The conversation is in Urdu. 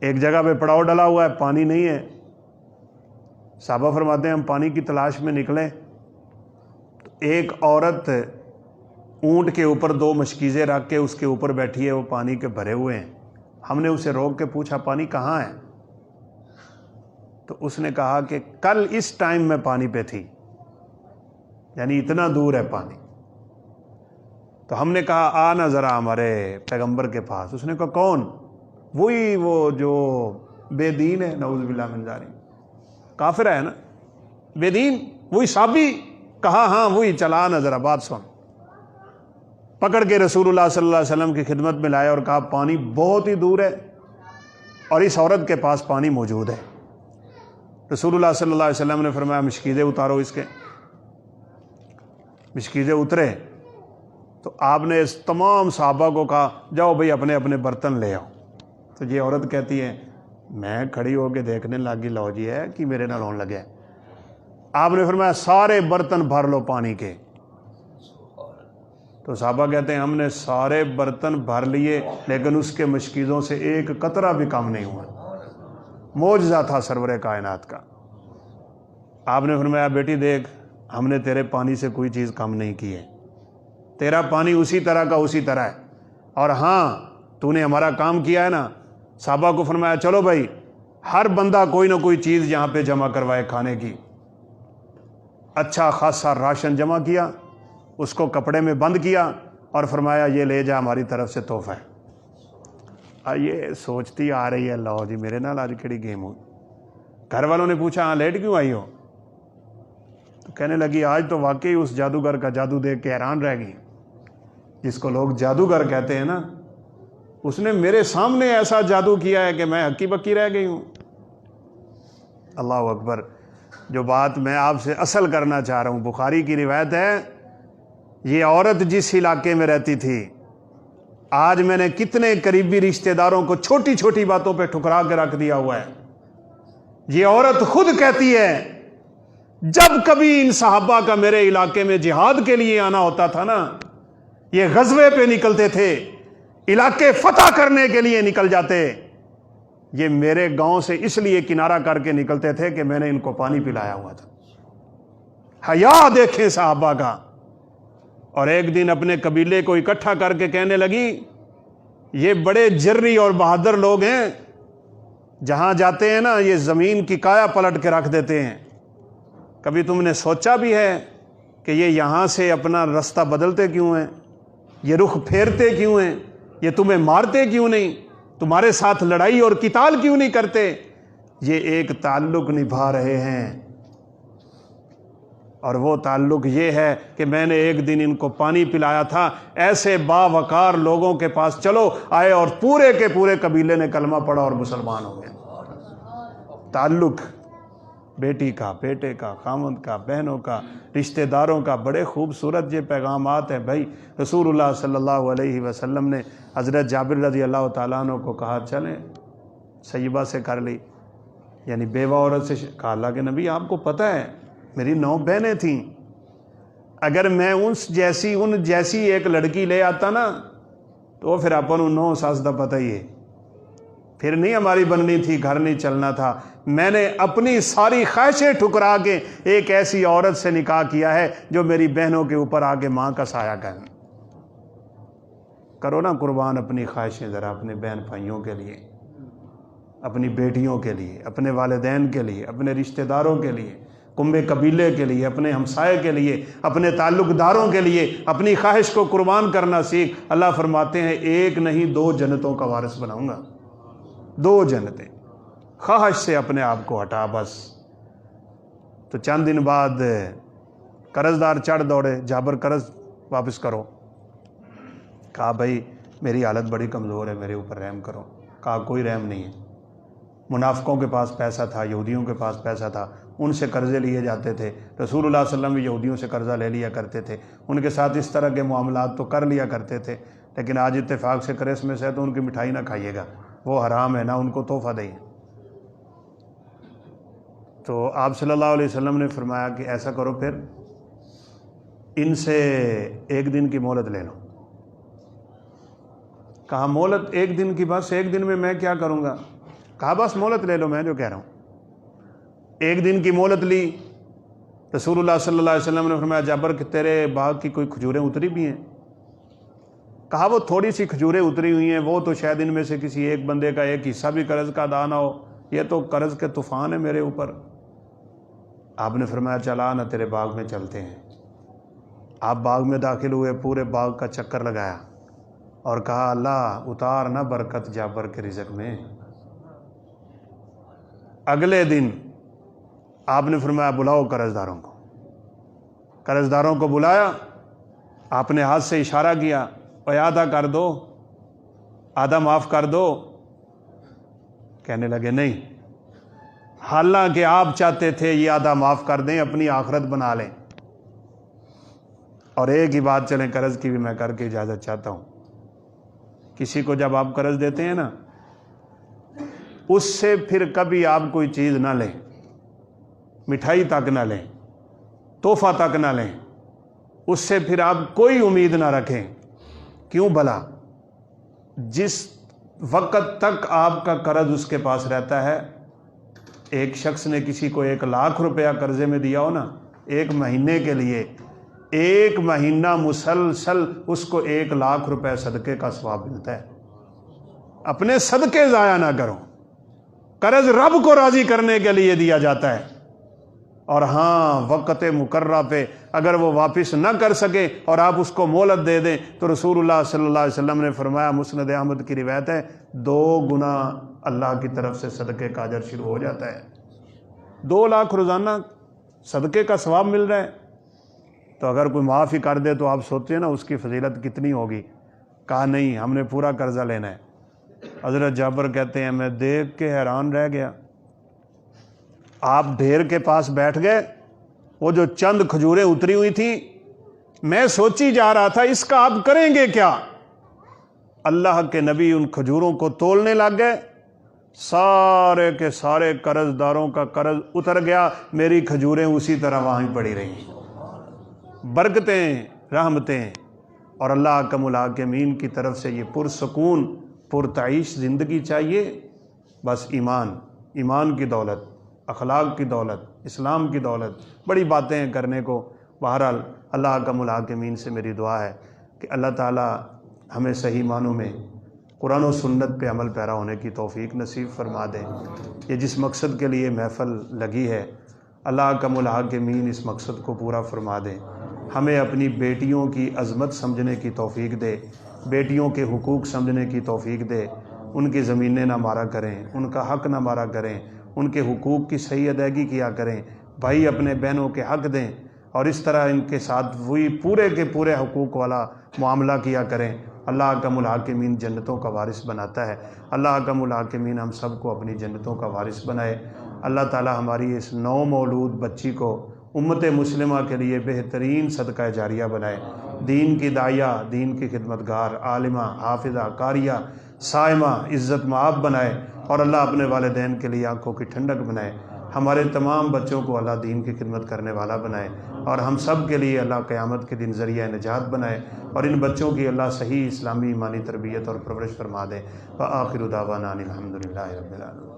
ایک جگہ پہ پڑاؤ ڈلا ہوا ہے، پانی نہیں ہے۔ صحابہ فرماتے ہیں ہم پانی کی تلاش میں نکلیں تو ایک عورت اونٹ کے اوپر 2 مشکیزیں رکھ کے اس کے اوپر بیٹھی ہے، وہ پانی کے بھرے ہوئے ہیں۔ ہم نے اسے روک کے پوچھا پانی کہاں ہے؟ تو اس نے کہا کہ کل اس ٹائم میں پانی پہ تھی، یعنی اتنا دور ہے پانی۔ تو ہم نے کہا آنا ذرا ہمارے پیغمبر کے پاس۔ اس نے کہا کون؟ وہی وہ جو بے دین ہے، نعوذ باللہ من ذالک، کافر ہے نا، بے دین، وہی صحابی۔ کہا ہاں وہی، چلا آنا ذرا بات سن۔ پکڑ کے رسول اللہ صلی اللہ علیہ وسلم کی خدمت میں لایا اور کہا پانی بہت ہی دور ہے اور اس عورت کے پاس پانی موجود ہے۔ رسول اللہ صلی اللہ علیہ وسلم نے فرمایا مشکیزیں اتارو اس کے۔ مشکیزیں اترے تو آپ نے اس تمام صحابہ کو کہا جاؤ بھئی اپنے اپنے برتن لے آؤ۔ تو یہ عورت کہتی ہے میں کھڑی ہو کے دیکھنے لگی، لو جی ہے کہ میرے نال ہون لگے۔ آپ نے فرمایا سارے برتن بھر لو پانی کے۔ تو صحابہ کہتے ہیں ہم نے سارے برتن بھر لیے لیکن اس کے مشکیزوں سے ایک قطرہ بھی کم نہیں ہوا۔ معجزہ تھا سرور کائنات کا۔ آپ نے فرمایا بیٹی دیکھ، ہم نے تیرے پانی سے کوئی چیز کم نہیں کی ہے، تیرا پانی اسی طرح کا اسی طرح ہے، اور ہاں تو نے ہمارا کام کیا ہے نا۔ صحابہ کو فرمایا چلو بھائی ہر بندہ کوئی نہ کوئی چیز یہاں پہ جمع کروائے کھانے کی۔ اچھا خاصا راشن جمع کیا، اس کو کپڑے میں بند کیا اور فرمایا یہ لے جا ہماری طرف سے تحفہ ہے۔ یہ سوچتی آ رہی ہے لو جی میرے نال آج کیڑی گیم ہوئی۔ گھر والوں نے پوچھا ہاں لیٹ کیوں آئی ہو؟ تو کہنے لگی آج تو واقعی اس جادوگر کا جادو دیکھ کے حیران رہ گئی۔ جس کو لوگ جادوگر کہتے ہیں نا، اس نے میرے سامنے ایسا جادو کیا ہے کہ میں ہکی بکی رہ گئی ہوں۔ اللہ اکبر۔ جو بات میں آپ سے اصل کرنا چاہ رہا ہوں، بخاری کی روایت ہے، یہ عورت جس علاقے میں رہتی تھی، آج میں نے کتنے قریبی رشتہ داروں کو چھوٹی چھوٹی باتوں پہ ٹھکرا کے رکھ دیا ہوا ہے۔ یہ عورت خود کہتی ہے جب کبھی ان صحابہ کا میرے علاقے میں جہاد کے لیے آنا ہوتا تھا نا، یہ غزوے پہ نکلتے تھے، علاقے فتح کرنے کے لیے نکل جاتے، یہ میرے گاؤں سے اس لیے کنارہ کر کے نکلتے تھے کہ میں نے ان کو پانی پلایا ہوا تھا۔ حیا دیکھیں صحابہ کا۔ اور ایک دن اپنے قبیلے کو اکٹھا کر کے کہنے لگی یہ بڑے جری اور بہادر لوگ ہیں، جہاں جاتے ہیں نا یہ زمین کی کایا پلٹ کے رکھ دیتے ہیں۔ کبھی تم نے سوچا بھی ہے کہ یہ یہاں سے اپنا رستہ بدلتے کیوں ہیں؟ یہ رخ پھیرتے کیوں ہیں؟ یہ تمہیں مارتے کیوں نہیں؟ تمہارے ساتھ لڑائی اور قتال کیوں نہیں کرتے؟ یہ ایک تعلق نبھا رہے ہیں، اور وہ تعلق یہ ہے کہ میں نے ایک دن ان کو پانی پلایا تھا۔ ایسے باوقار لوگوں کے پاس چلو آئے اور پورے کے پورے قبیلے نے کلمہ پڑھا اور مسلمان ہو گئے۔ تعلق بیٹی کا، بیٹے کا، خامند کا، بہنوں کا، رشتہ داروں کا، بڑے خوبصورت یہ پیغامات ہیں بھائی۔ رسول اللہ صلی اللہ علیہ وسلم نے حضرت جابر رضی اللہ تعالیٰ عنہ کو کہا چلیں سیبہ سے کر لی، یعنی بیوہ عورت سے کہا اللہ کے نبی آپ کو پتہ ہے میری 9 بہنیں تھیں، اگر میں ان جیسی ایک لڑکی لے آتا نا تو پھر اپن 9 ساس دا پتہ ہی ہے، پھر نہیں ہماری بننی تھی، گھر نہیں چلنا تھا۔ میں نے اپنی ساری خواہشیں ٹھکرا کے ایک ایسی عورت سے نکاح کیا ہے جو میری بہنوں کے اوپر آ کے ماں کا سایہ کرے۔ کرو نا قربان اپنی خواہشیں ذرا اپنے بہن بھائیوں کے لیے، اپنی بیٹیوں کے لیے، اپنے والدین کے لیے، اپنے رشتہ داروں کے لیے، کنبے قبیلے کے لیے، اپنے ہمسائے کے لیے، اپنے تعلق داروں کے لیے اپنی خواہش کو قربان کرنا سیکھ۔ اللہ فرماتے ہیں ایک نہیں 2 جنتوں کا وارث بناؤں گا، 2 جنتیں۔ خواہش سے اپنے آپ کو ہٹا بس۔ تو چند دن بعد قرض دار چڑھ دوڑے، جابر قرض واپس کرو۔ کہا بھائی میری حالت بڑی کمزور ہے، میرے اوپر رحم کرو۔ کہا کوئی رحم نہیں ہے۔ منافقوں کے پاس پیسہ تھا، یہودیوں کے پاس پیسہ تھا، ان سے قرضے لیے جاتے تھے۔ رسول اللہ صلی اللہ علیہ وسلم بھی یہودیوں سے قرضہ لے لیا کرتے تھے، ان کے ساتھ اس طرح کے معاملات تو کر لیا کرتے تھے، لیکن آج اتفاق سے کرسمس ہے تو ان کی مٹھائی نہ کھائیے گا، وہ حرام ہے، نہ ان کو تحفہ دیں۔ تو آپ صلی اللہ علیہ وسلم نے فرمایا کہ ایسا کرو پھر ان سے 1 دن کی مہلت لے لو۔ کہا مہلت 1 دن کی، بس 1 دن میں کیا کروں گا؟ کہا بس مہلت لے لو، میں جو کہہ رہا ہوں۔ ایک دن کی مہلت لی۔ رسول اللہ صلی اللہ علیہ وسلم نے فرمایا جابر کہ تیرے باغ کی کوئی کھجوریں اتری بھی ہیں؟ کہا وہ تھوڑی سی کھجوریں اتری ہوئی ہیں، وہ تو شاید ان میں سے کسی ایک بندے کا ایک حصہ بھی قرض کا ادا نہ ہو، یہ تو قرض کے طوفان ہے میرے اوپر۔ آپ نے فرمایا چلا نہ تیرے باغ میں چلتے ہیں۔ آپ باغ میں داخل ہوئے، پورے باغ کا چکر لگایا اور کہا اللہ اتار نہ برکت جابر کے رزق میں۔ اگلے دن آپ نے فرمایا بلاؤ قرض داروں کو۔ قرض داروں کو بلایا، آپ نے ہاتھ سے اشارہ کیا، اے آدھا کر دو، آدھا معاف کر دو۔ کہنے لگے نہیں، حالانکہ آپ چاہتے تھے یہ آدھا معاف کر دیں، اپنی آخرت بنا لیں۔ اور ایک ہی بات چلیں قرض کی بھی میں کر کے اجازت چاہتا ہوں، کسی کو جب آپ قرض دیتے ہیں نا، اس سے پھر کبھی آپ کوئی چیز نہ لیں، مٹھائی تک نہ لیں، تحفہ تک نہ لیں، اس سے پھر آپ کوئی امید نہ رکھیں۔ کیوں بھلا؟ جس وقت تک آپ کا قرض اس کے پاس رہتا ہے، ایک شخص نے کسی کو 1,00,000 روپیہ قرضے میں دیا ہو نا، 1 مہینے کے لیے، 1 مہینہ مسلسل اس کو 1,00,000 روپے صدقے کا ثواب ملتا ہے۔ اپنے صدقے ضائع نہ کرو، قرض رب کو راضی کرنے کے لیے دیا جاتا ہے۔ اور ہاں وقت مقررہ پہ اگر وہ واپس نہ کر سکے اور آپ اس کو مہلت دے دیں تو رسول اللہ صلی اللہ علیہ وسلم نے فرمایا، مسند احمد کی روایت ہے، 2 گنا اللہ کی طرف سے صدقے کا اجر شروع ہو جاتا ہے۔ 2 لاکھ روزانہ صدقے کا ثواب مل رہا ہے، تو اگر کوئی معاف ہی کر دے تو آپ سوچتے ہیں نا اس کی فضیلت کتنی ہوگی۔ کہا نہیں، ہم نے پورا قرضہ لینا ہے۔ حضرت جابر کہتے ہیں میں دیکھ کے حیران رہ گیا، آپ ڈھیر کے پاس بیٹھ گئے، وہ جو چند کھجوریں اتری ہوئی تھیں، میں سوچی جا رہا تھا اس کا آپ کریں گے کیا۔ اللہ کے نبی ان کھجوروں کو تولنے لگ گئے، سارے کے سارے قرض داروں کا قرض اتر گیا، میری کھجوریں اسی طرح وہیں پڑی رہیں۔ برکتیں، رحمتیں اور اللہ اکرم الحاکمین کی طرف سے یہ پرسکون پرتعیش زندگی چاہیے۔ بس ایمان کی دولت، اخلاق کی دولت، اسلام کی دولت، بڑی باتیں ہیں کرنے کو۔ بہرحال اللہ اکرم الحاکمین سے میری دعا ہے کہ اللہ تعالی ہمیں صحیح معنوں میں قرآن و سنت پہ عمل پیرا ہونے کی توفیق نصیب فرما دے۔ یہ جس مقصد کے لیے محفل لگی ہے، اللہ اکرم الحاکمین اس مقصد کو پورا فرما دے۔ ہمیں اپنی بیٹیوں کی عظمت سمجھنے کی توفیق دے، بیٹیوں کے حقوق سمجھنے کی توفیق دے، ان کی زمینیں نہ مارا کریں، ان کا حق نہ مارا کریں، ان کے حقوق کی صحیح ادائیگی کیا کریں، بھائی اپنے بہنوں کے حق دیں اور اس طرح ان کے ساتھ وہی پورے کے پورے حقوق والا معاملہ کیا کریں۔ اللہ اکرم الحاکمین جنتوں کا وارث بناتا ہے۔ اللہ اکرم الحاکمین ہم سب کو اپنی جنتوں کا وارث بنائے۔ اللہ تعالی ہماری اس نو مولود بچی کو امت مسلمہ کے لیے بہترین صدقہ جاریہ بنائے، دین کی داعیہ، دین کی خدمتگار، عالمہ، حافظہ، قاریہ، صائمہ، عزت مآب بنائے، اور اللہ اپنے والدین کے لیے آنکھوں کی ٹھنڈک بنائے۔ ہمارے تمام بچوں کو اللہ دین کی خدمت کرنے والا بنائے، اور ہم سب کے لیے اللہ قیامت کے دن ذریعہ نجات بنائے، اور ان بچوں کی اللہ صحیح اسلامی ایمانی تربیت اور پرورش فرما دے۔ وآخر دعوانا الحمدللہ رب العالمین۔